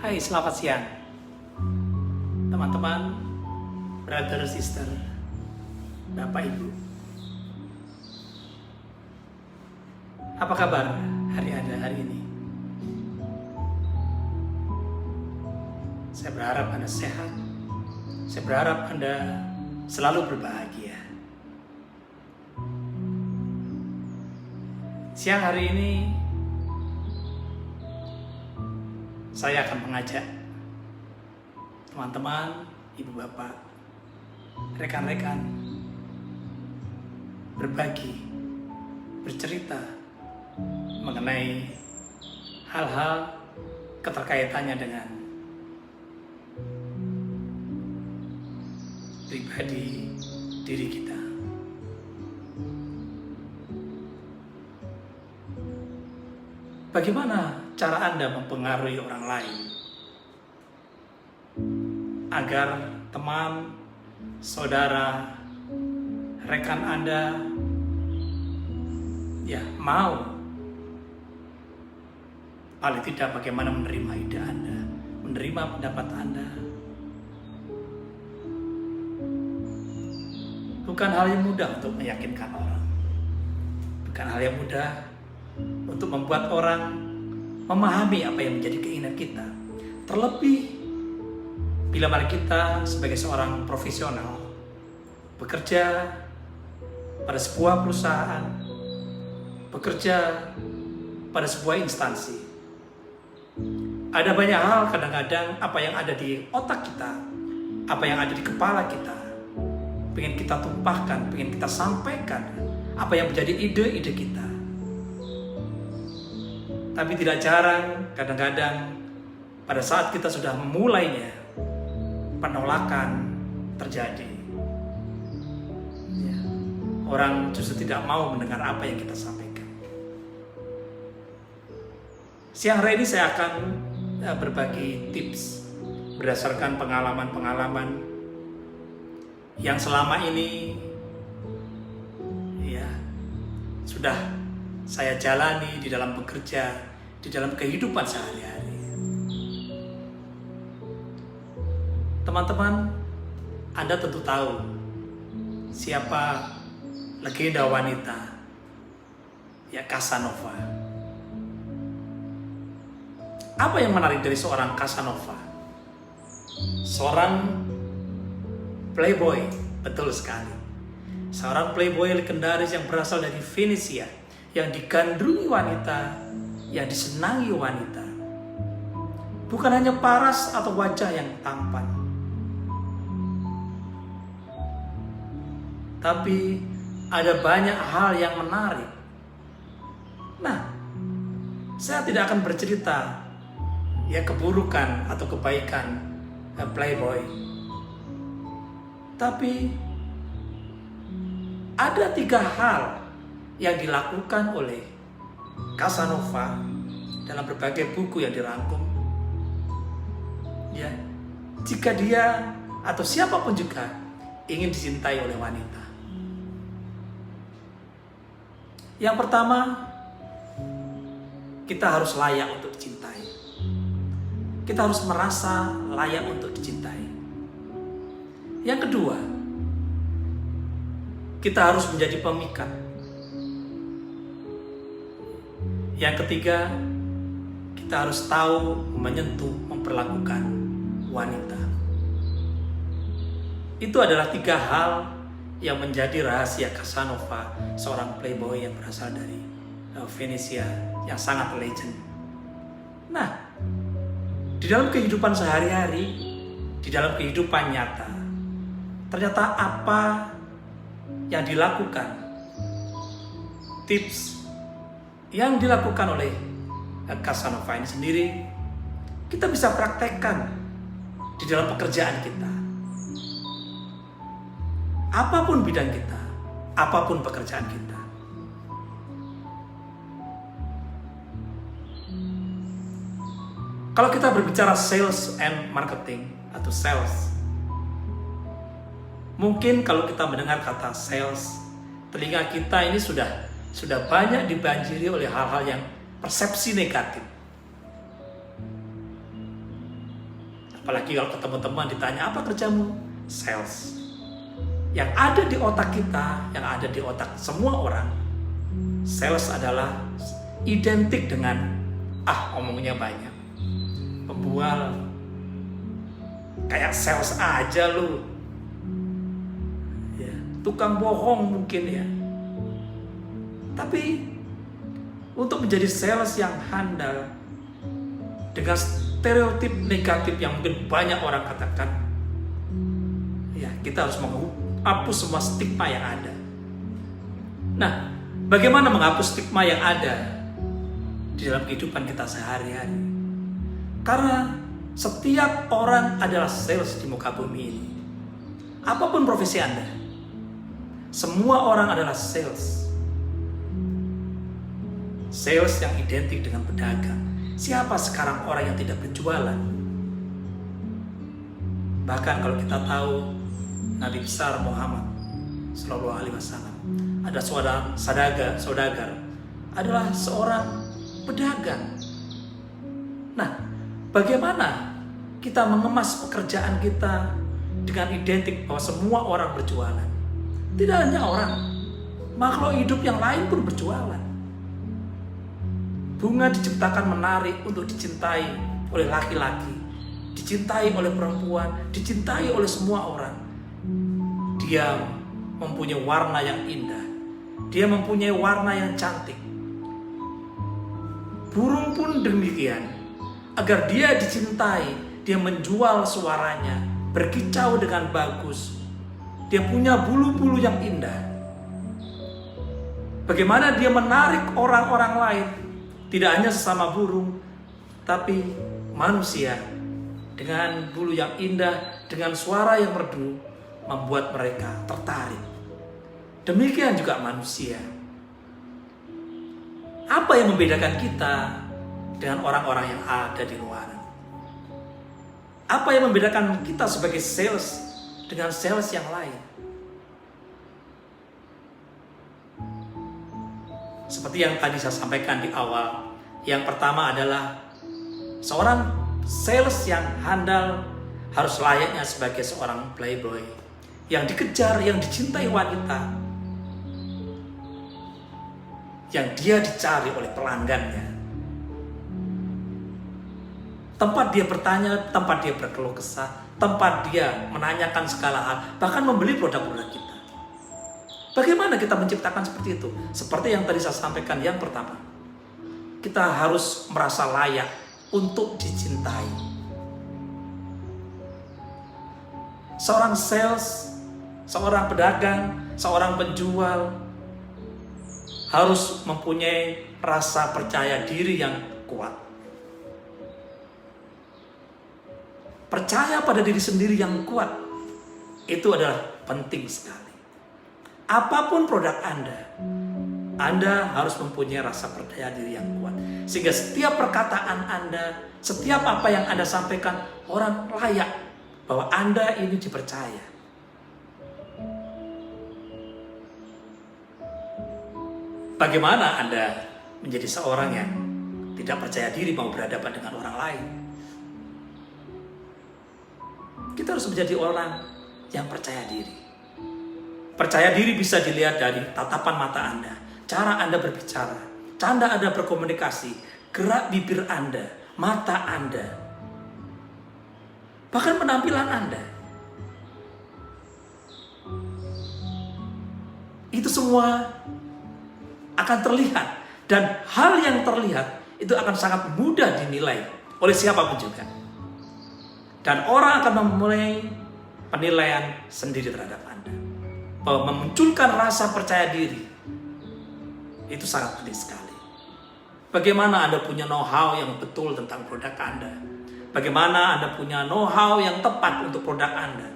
Hai, selamat siang teman-teman, brother, sister, bapak, ibu. Apa kabar hari Anda hari ini? Saya berharap Anda sehat. Saya berharap Anda selalu berbahagia. Siang hari ini saya akan mengajak teman-teman, ibu bapak, rekan-rekan berbagi, bercerita mengenai hal-hal keterkaitannya dengan pribadi diri kita. Bagaimana cara Anda mempengaruhi orang lain agar teman, saudara, rekan Anda mau, paling tidak bagaimana menerima ide Anda, menerima pendapat Anda. Bukan hal yang mudah untuk meyakinkan orang, bukan hal yang mudah untuk membuat orang memahami apa yang menjadi keinginan kita. Terlebih bila mana kita sebagai seorang profesional bekerja pada sebuah perusahaan, bekerja pada sebuah instansi. Ada banyak hal kadang-kadang apa yang ada di otak kita, apa yang ada di kepala kita, pengen kita tumpahkan, pengen kita sampaikan, apa yang menjadi ide-ide kita. Tapi tidak jarang, kadang-kadang pada saat kita sudah memulainya, penolakan terjadi. Orang justru tidak mau mendengar apa yang kita sampaikan. Siang hari ini saya akan berbagi tips berdasarkan pengalaman-pengalaman yang selama ini sudah saya jalani di dalam bekerja, di dalam kehidupan sehari-hari. Teman-teman, Anda tentu tahu siapa legenda wanita, Casanova. Apa yang menarik dari seorang Casanova? Seorang playboy, betul sekali. Seorang playboy legendaris yang berasal dari Venesia, yang digandrungi wanita, yang disenangi wanita. Bukan hanya paras atau wajah yang tampan, tapi ada banyak hal yang menarik. Nah, saya tidak akan bercerita keburukan atau kebaikan playboy, tapi ada 3 hal yang dilakukan oleh Casanova dalam berbagai buku yang dirangkum. Jika dia atau siapapun juga ingin dicintai oleh wanita. Yang pertama, kita harus layak untuk dicintai. Kita harus merasa layak untuk dicintai. Yang kedua, kita harus menjadi pemikat. Yang ketiga, kita harus tahu menyentuh, memperlakukan wanita. Itu adalah 3 hal yang menjadi rahasia Casanova, seorang playboy yang berasal dari Venesia yang sangat legend. Nah, di dalam kehidupan sehari-hari, di dalam kehidupan nyata, ternyata apa yang dilakukan, tips yang dilakukan oleh Casanova ini sendiri, kita bisa praktekkan di dalam pekerjaan kita. Apapun bidang kita, apapun pekerjaan kita. Kalau kita berbicara sales and marketing atau sales, mungkin kalau kita mendengar kata sales, telinga kita ini sudah banyak dibanjiri oleh hal-hal yang persepsi negatif. Apalagi kalau ketemu teman ditanya, apa kerjamu? Sales. Yang ada di otak kita, yang ada di otak semua orang, sales adalah identik dengan omongnya banyak, pembual, kayak sales aja lu ya, tukang bohong mungkin ya. Tapi untuk menjadi sales yang handal dengan stereotip negatif yang mungkin banyak orang katakan, ya kita harus menghapus semua stigma yang ada. Nah, bagaimana menghapus stigma yang ada di dalam kehidupan kita sehari-hari? Karena setiap orang adalah sales di muka bumi ini. Apapun profesi Anda, semua orang adalah sales. Sales yang identik dengan pedagang. Siapa sekarang orang yang tidak berjualan? Bahkan kalau kita tahu Nabi besar Muhammad Sallallahu Alaihi Wasallam, ada seorang saudagar adalah seorang pedagang. Nah, bagaimana kita mengemas pekerjaan kita dengan identik bahwa semua orang berjualan? Tidak hanya orang, makhluk hidup yang lain pun berjualan. Bunga diciptakan menarik untuk dicintai oleh laki-laki, dicintai oleh perempuan, dicintai oleh semua orang. Dia mempunyai warna yang indah, dia mempunyai warna yang cantik. Burung pun demikian. Agar dia dicintai, dia menjual suaranya, berkicau dengan bagus. Dia punya bulu-bulu yang indah. Bagaimana dia menarik orang-orang lain, tidak hanya sesama burung, tapi manusia dengan bulu yang indah, dengan suara yang merdu, membuat mereka tertarik. Demikian juga manusia. Apa yang membedakan kita dengan orang-orang yang ada di luar? Apa yang membedakan kita sebagai sales dengan sales yang lain? Seperti yang tadi saya sampaikan di awal, yang pertama adalah seorang sales yang handal harus layaknya sebagai seorang playboy yang dikejar, yang dicintai wanita, yang dia dicari oleh pelanggannya. Tempat dia bertanya, tempat dia berkeluh kesah, tempat dia menanyakan segala hal, bahkan membeli produk-produk kita. Bagaimana kita menciptakan seperti itu? Seperti yang tadi saya sampaikan, yang pertama, kita harus merasa layak untuk dicintai. Seorang sales, seorang pedagang, seorang penjual harus mempunyai rasa percaya diri yang kuat. Percaya pada diri sendiri yang kuat, itu adalah penting sekali. Apapun produk Anda harus mempunyai rasa percaya diri yang kuat. Sehingga setiap perkataan Anda, setiap apa yang Anda sampaikan, orang layak bahwa Anda ini dipercaya. Bagaimana Anda menjadi seorang yang tidak percaya diri mau berhadapan dengan orang lain? Kita harus menjadi orang yang percaya diri. Percaya diri bisa dilihat dari tatapan mata Anda, cara Anda berbicara, cara Anda berkomunikasi, gerak bibir Anda, mata Anda, bahkan penampilan Anda. Itu semua akan terlihat, dan hal yang terlihat itu akan sangat mudah dinilai oleh siapapun juga. Dan orang akan memulai penilaian sendiri terhadap Anda. Bahwa memunculkan rasa percaya diri itu sangat penting sekali. Bagaimana Anda punya know-how yang betul tentang produk Anda? Bagaimana Anda punya know-how yang tepat untuk produk Anda?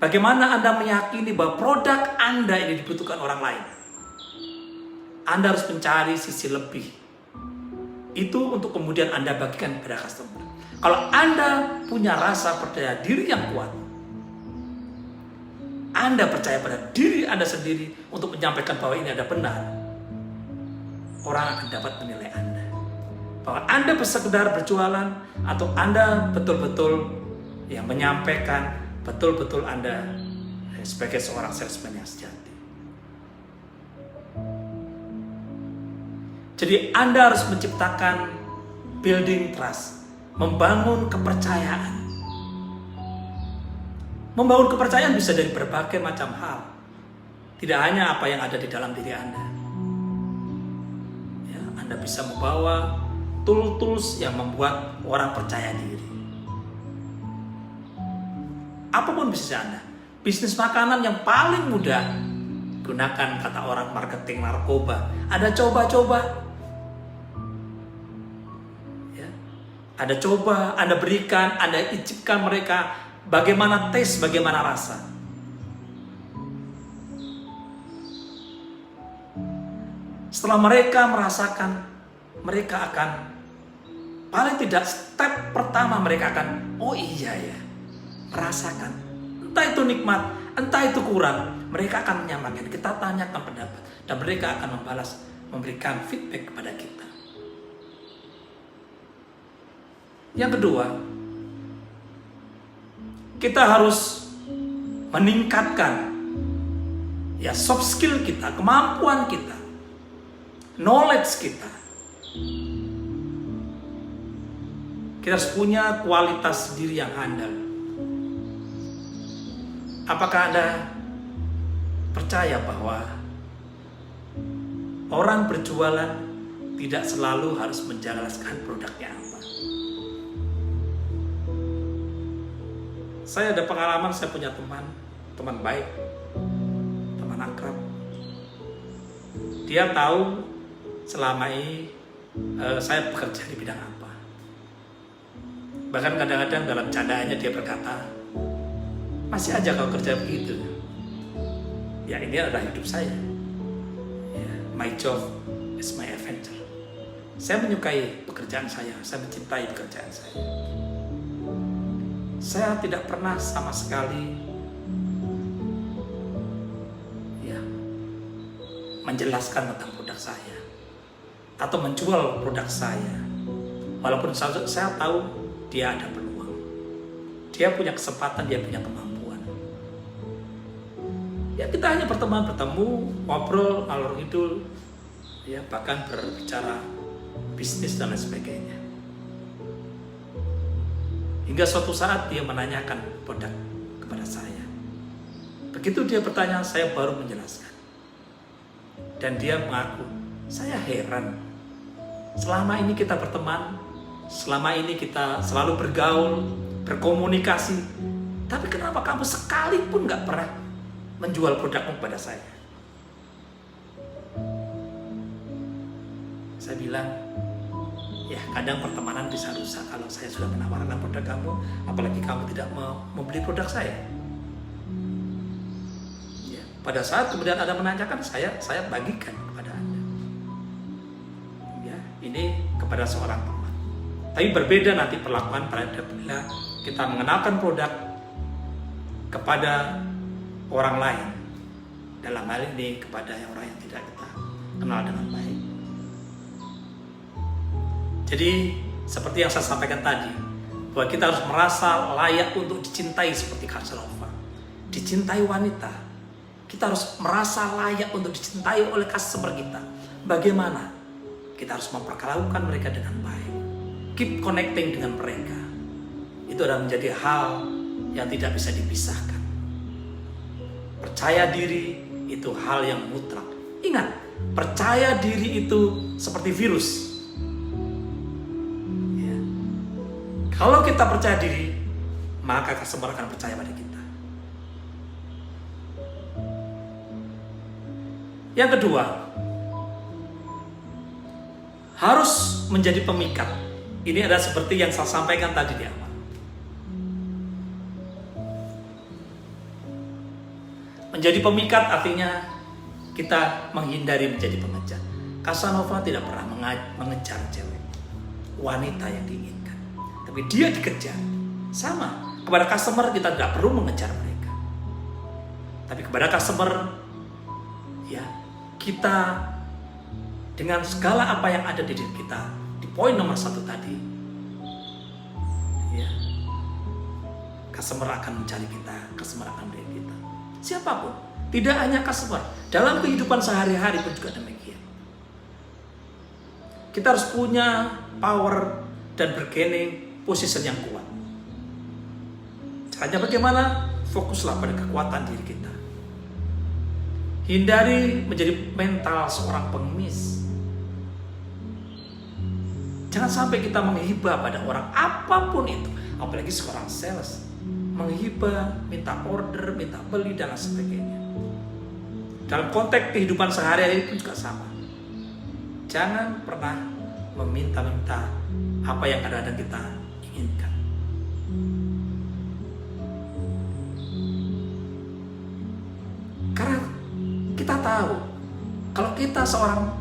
Bagaimana Anda meyakini bahwa produk Anda ini dibutuhkan orang lain? Anda harus mencari sisi lebih. Itu untuk kemudian Anda bagikan kepada customer. Kalau Anda punya rasa percaya diri yang kuat, Anda percaya pada diri Anda sendiri untuk menyampaikan bahwa ini ada benar, orang akan dapat menilai Anda. Bahwa Anda sekedar berjualan atau Anda betul-betul yang menyampaikan betul-betul Anda sebagai seorang salesman yang sejati. Jadi Anda harus menciptakan building trust, membangun kepercayaan. Membangun kepercayaan bisa dari berbagai macam hal. Tidak hanya apa yang ada di dalam diri Anda. Ya, Anda bisa membawa tools yang membuat orang percaya diri. Apapun bisnis Anda. Bisnis makanan yang paling mudah, gunakan kata orang marketing narkoba. Anda coba-coba. Ya. Anda coba, Anda berikan, Anda icipkan mereka bagaimana taste, bagaimana rasa. Setelah mereka merasakan, mereka akan, paling tidak step pertama mereka akan, oh iya ya, merasakan. Entah itu nikmat, entah itu kurang, mereka akan menyamakan. Kita tanyakan pendapat dan mereka akan membalas, memberikan feedback kepada kita. Yang kedua, kita harus meningkatkan ya soft skill kita, kemampuan kita, knowledge kita. Kita harus punya kualitas diri yang handal. Apakah Anda percaya bahwa orang berjualan tidak selalu harus menjelaskan produknya apa? Saya ada pengalaman, saya punya teman baik, teman akrab. Dia tahu selama ini saya bekerja di bidang apa. Bahkan kadang-kadang dalam candaannya dia berkata, masih aja kau kerja begitu. Ya, ini adalah hidup saya. Ya, my job is my adventure. Saya menyukai pekerjaan saya mencintai pekerjaan saya. Saya tidak pernah sama sekali ya menjelaskan tentang produk saya atau menjual produk saya. Walaupun saya tahu dia ada peluang. Dia punya kesempatan, dia punya kemampuan. Ya, kita hanya bertemu, ngobrol, ngalor ngidul, ya bahkan berbicara bisnis dan lain sebagainya. Hingga suatu saat dia menanyakan produk kepada saya. Begitu dia bertanya, saya baru menjelaskan. Dan dia mengaku, saya heran. Selama ini kita berteman, selama ini kita selalu bergaul, berkomunikasi, tapi kenapa kamu sekalipun gak pernah menjual produkmu kepada saya? Saya bilang, ya kadang pertemanan bisa rusak kalau saya sudah menawarkan produk kamu, apalagi kamu tidak mau membeli produk saya. Ya, pada saat kemudian Anda menanyakan, saya bagikan kepada Anda. Ya, ini kepada seorang teman. Tapi berbeda nanti perlakuan pada bila kita mengenalkan produk kepada orang lain, dalam hal ini kepada orang yang tidak kita kenal dengan baik. Jadi seperti yang saya sampaikan tadi, bahwa kita harus merasa layak untuk dicintai seperti Casanova, dicintai wanita. Kita harus merasa layak untuk dicintai oleh customer kita. Bagaimana? Kita harus memperlakukan mereka dengan baik, keep connecting dengan mereka. Itu adalah menjadi hal yang tidak bisa dipisahkan. Percaya diri itu hal yang mutlak. Ingat, percaya diri itu seperti virus. Ya. Kalau kita percaya diri, maka customer akan percaya pada kita. Yang kedua, harus menjadi pemikat. Ini adalah seperti yang saya sampaikan tadi di awal. Menjadi pemikat artinya kita menghindari menjadi pengejar. Casanova tidak pernah mengejar cewek, wanita yang diinginkan, tapi dia dikejar. Sama, kepada customer kita tidak perlu mengejar mereka, tapi kepada customer, ya kita dengan segala apa yang ada di diri kita, di poin nomor 1 tadi, ya customer akan mencari kita, customer akan melihat kita. Siapapun, tidak hanya customer, dalam kehidupan sehari-hari pun juga demikian. Kita harus punya power dan bergaining position yang kuat. Caranya bagaimana? Fokuslah pada kekuatan diri kita. Hindari menjadi mental seorang pengemis. Jangan sampai kita menghibah pada orang apapun itu, apalagi seorang sales. Menghibah, minta order, minta beli, dan lain sebagainya. Dalam konteks kehidupan sehari-hari pun juga sama. Jangan pernah meminta-minta apa yang kadang-kadang kita inginkan. Karena kita tahu, kalau kita seorang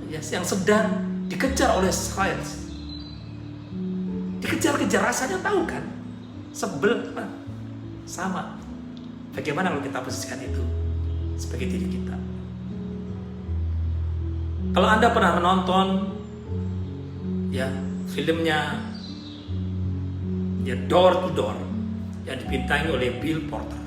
yang sedang dikejar oleh sales, dikejar-kejar, rasanya tahu kan? Sebel, sama. Bagaimana kalau kita posisikan itu sebagai diri kita? Kalau Anda pernah menonton ya filmnya ya Door to Door yang dibintangi oleh Bill Porter,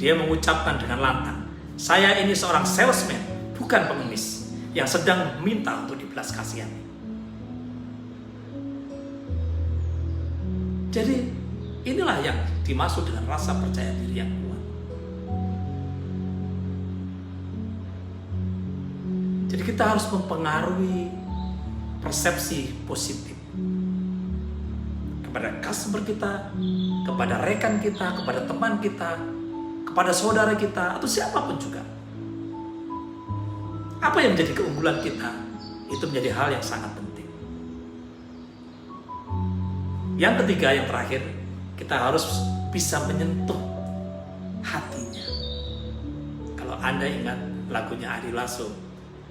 dia mengucapkan dengan lantang, saya ini seorang salesman, bukan pengemis yang sedang minta untuk dibelas kasihani. Jadi inilah yang dimaksud dengan rasa percaya diri yang kuat. Jadi kita harus mempengaruhi persepsi positif kepada customer kita, kepada rekan kita, kepada teman kita, kepada saudara kita, atau siapapun juga. Apa yang menjadi keunggulan kita, itu menjadi hal yang sangat penting. Yang ketiga, yang terakhir, kita harus bisa menyentuh hatinya. Kalau Anda ingat lagunya Ari Lasso,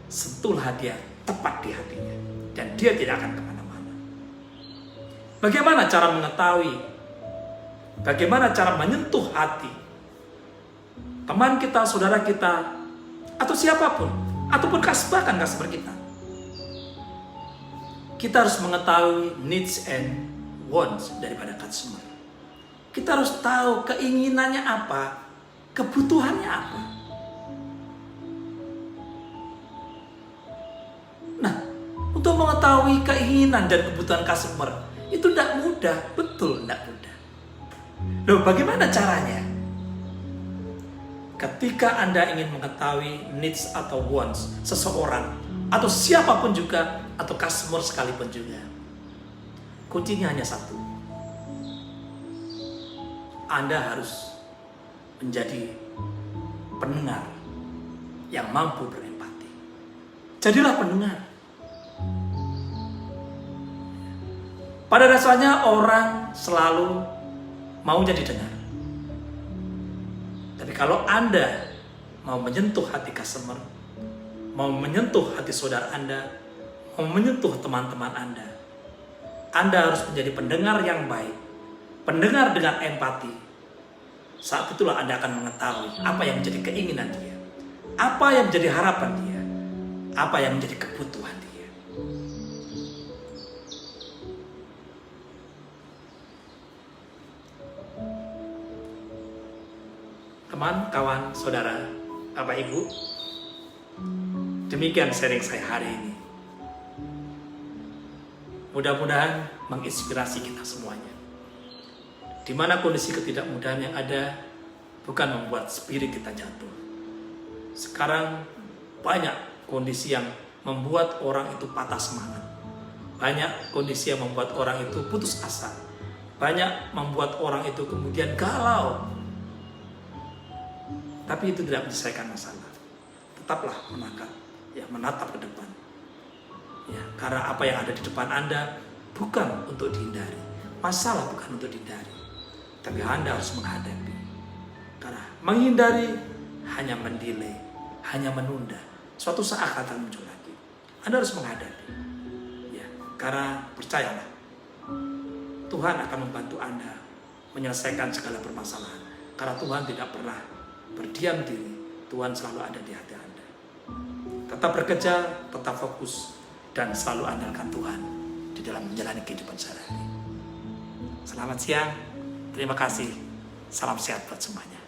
sentuhlah dia tepat di hatinya, dan dia tidak akan kemana-mana. Bagaimana cara mengetahui? Bagaimana cara menyentuh hati teman kita, saudara kita, atau siapapun, ataupun bahkan customer kita? Kita harus mengetahui needs and wants daripada customer. Kita harus tahu keinginannya apa, kebutuhannya apa. Nah, untuk mengetahui keinginan dan kebutuhan customer itu tidak mudah, betul tidak mudah. Loh, bagaimana caranya? Ketika Anda ingin mengetahui needs atau wants seseorang, atau siapapun juga, atau customer sekalipun juga, kuncinya hanya satu. Anda harus menjadi pendengar yang mampu berempati. Jadilah pendengar. Pada dasarnya orang selalu mau jadi dengar. Tapi kalau Anda mau menyentuh hati customer, mau menyentuh hati saudara Anda, mau menyentuh teman-teman Anda harus menjadi pendengar yang baik, pendengar dengan empati. Saat itulah Anda akan mengetahui apa yang menjadi keinginan dia, apa yang menjadi harapan dia, apa yang menjadi kebutuhan dia. Teman, kawan, saudara, Bapak Ibu, demikian sharing saya hari ini. Mudah-mudahan menginspirasi kita semuanya. Di mana kondisi ketidakmudahan yang ada bukan membuat spirit kita jatuh. Sekarang banyak kondisi yang membuat orang itu patah semangat. Banyak kondisi yang membuat orang itu putus asa. Banyak membuat orang itu kemudian galau. Tapi itu tidak menyelesaikan masalah. Tetaplah menatap ke depan. Ya, karena apa yang ada di depan Anda bukan untuk dihindari. Masalah bukan untuk dihindari. Tapi Anda harus menghadapi. Karena menghindari hanya mendelay, hanya menunda. Suatu saat akan muncul lagi. Anda harus menghadapi. Ya, karena percayalah, Tuhan akan membantu Anda menyelesaikan segala permasalahan. Karena Tuhan tidak pernah berdiam diri. Tuhan selalu ada di hati Anda. Tetap bekerja, tetap fokus, dan selalu andalkan Tuhan di dalam menjalani kehidupan sehari-hari. Selamat siang. Terima kasih. Salam sehat buat semuanya.